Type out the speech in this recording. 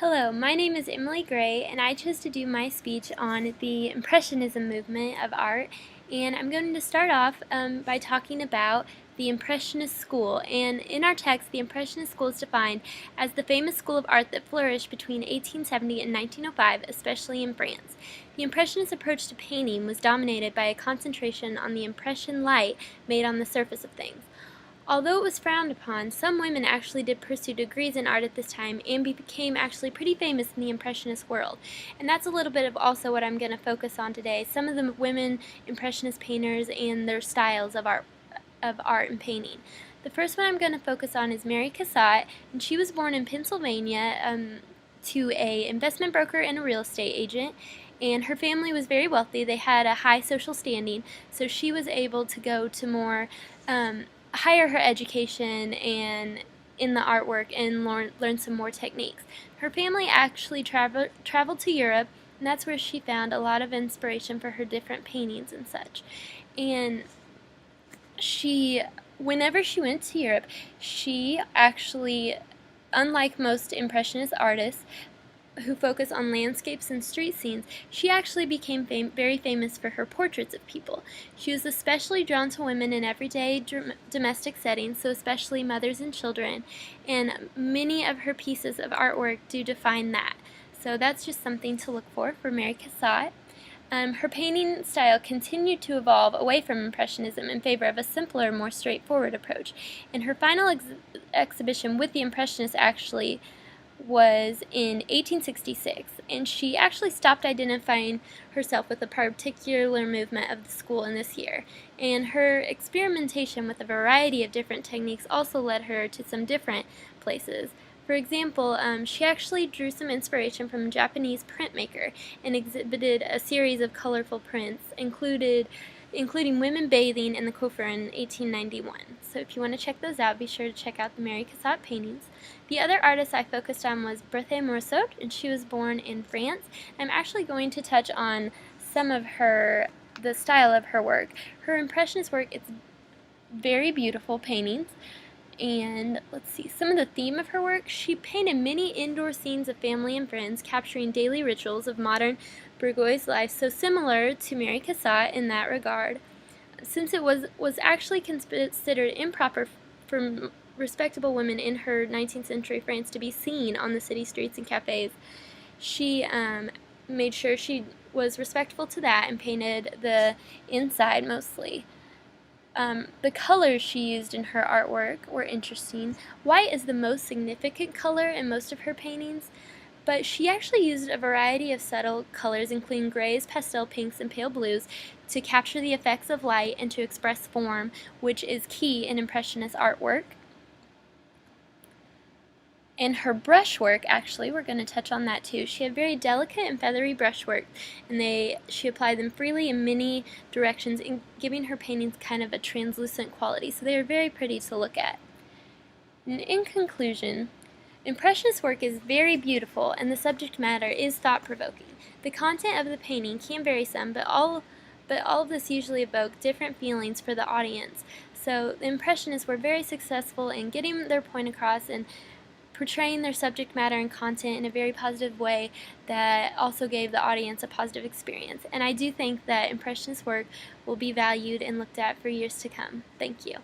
Hello, my name is Emily Gray, and I chose to do my speech on the Impressionism movement of art. And I'm going to start off by talking about the Impressionist school. And in our text, the Impressionist school is defined as the famous school of art that flourished between 1870 and 1905, especially in France. The Impressionist approach to painting was dominated by a concentration on the impression light made on the surface of things. Although it was frowned upon, some women actually did pursue degrees in art at this time and became actually pretty famous in the Impressionist world. And that's a little bit of also what I'm going to focus on today, some of the women Impressionist painters and their styles of art and painting. The first one I'm going to focus on is Mary Cassatt, and she was born in Pennsylvania to an investment broker and a real estate agent. And her family was very wealthy. They had a high social standing, so she was able to go to more higher her education and in the artwork and learn some more techniques. Her family actually traveled to Europe, and that's where she found a lot of inspiration for her different paintings and such. And whenever she went to Europe, she actually, unlike most Impressionist artists who focus on landscapes and street scenes, she actually became very famous for her portraits of people. She was especially drawn to women in everyday domestic settings, so especially mothers and children, and many of her pieces of artwork do define that. So that's just something to look for Mary Cassatt. Her painting style continued to evolve away from Impressionism in favor of a simpler, more straightforward approach. And her final exhibition with the Impressionists actually was in 1866, and she actually stopped identifying herself with a particular movement of the school in this year. And her experimentation with a variety of different techniques also led her to some different places. For example, she actually drew some inspiration from a Japanese printmaker and exhibited a series of colorful prints, including women bathing in the Kofur in 1891. So if you want to check those out, be sure to check out the Mary Cassatt paintings. The other artist I focused on was Berthe Morisot, and she was born in France. I'm actually going to touch on some of the style of her work. Her Impressionist work, it's very beautiful paintings. And let's see, some of the theme of her work, she painted many indoor scenes of family and friends, capturing daily rituals of modern bourgeois life, so similar to Mary Cassatt in that regard. Since it was actually considered improper for respectable women in her 19th century France to be seen on the city streets and cafes, she made sure she was respectful to that and painted the inside mostly. The colors she used in her artwork were interesting. White is the most significant color in most of her paintings, but she actually used a variety of subtle colors, including grays, pastel pinks, and pale blues, to capture the effects of light and to express form, which is key in Impressionist artwork. And her brushwork, actually, we're going to touch on that too. She had very delicate and feathery brushwork, and she applied them freely in many directions, giving her paintings kind of a translucent quality. So they are very pretty to look at. And in conclusion, Impressionist work is very beautiful, and the subject matter is thought-provoking. The content of the painting can vary some, but all of this usually evoke different feelings for the audience. So the Impressionists were very successful in getting their point across and portraying their subject matter and content in a very positive way that also gave the audience a positive experience. And I do think that Impressionist work will be valued and looked at for years to come. Thank you.